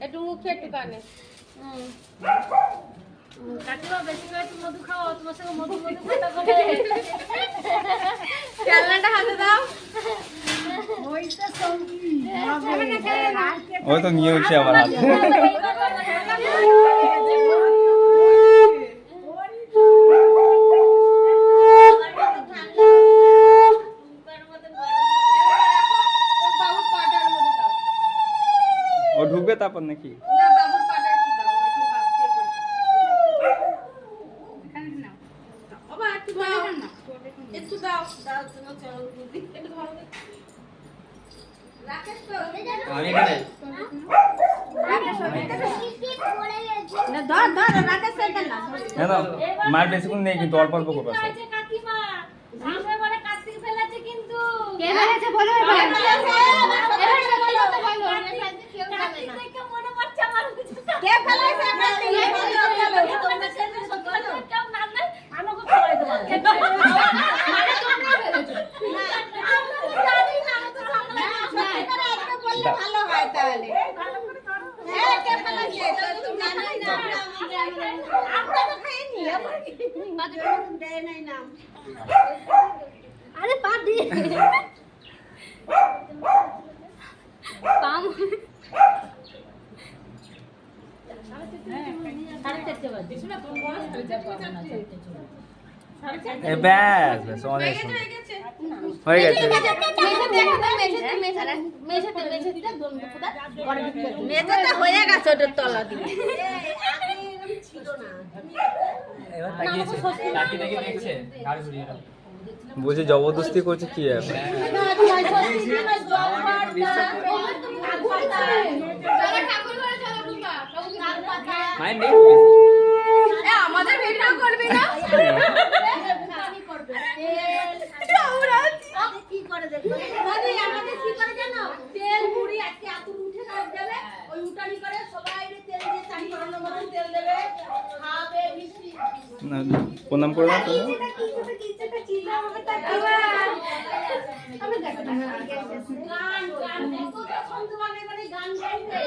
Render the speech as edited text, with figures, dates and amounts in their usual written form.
একটু মুখে একটু কানে কাকিমা বেশি করে একটু মধু খাও, তোমার সঙ্গে মধু মধু কথা বলে। খেলনাটা হাতে দাও। ওই তো নিয়ে উঠছে আমার হাতে। ও ঢুকবে তারপর নাকি? মার বেশিক্ষণ নেই কিন্তু অল্প অল্প করবো। ভালো হয় তাহলে আরে পা দিয়ে পাম ব্যাস ব্যাস অনেক হয়ে গেছে। মেঝেটা হয়ে গেছে ওটার তলা দিয়ে। বলছি জবরদস্তি করছে কি আর আমাদের ভিডিও করবি না কি করে দেখো আমাদের কি করে জানো তেল মুড়ি আজকে আতুর উঠে যাবে ওই উঠানি করে সবাই তেল দিয়ে চাই করানোর মতন তেল দেবে খাবে মিষ্টি প্রণাম করে দাও তুমি। আমি দেখো গান গান কত সুন্দর মানে গান গাইবে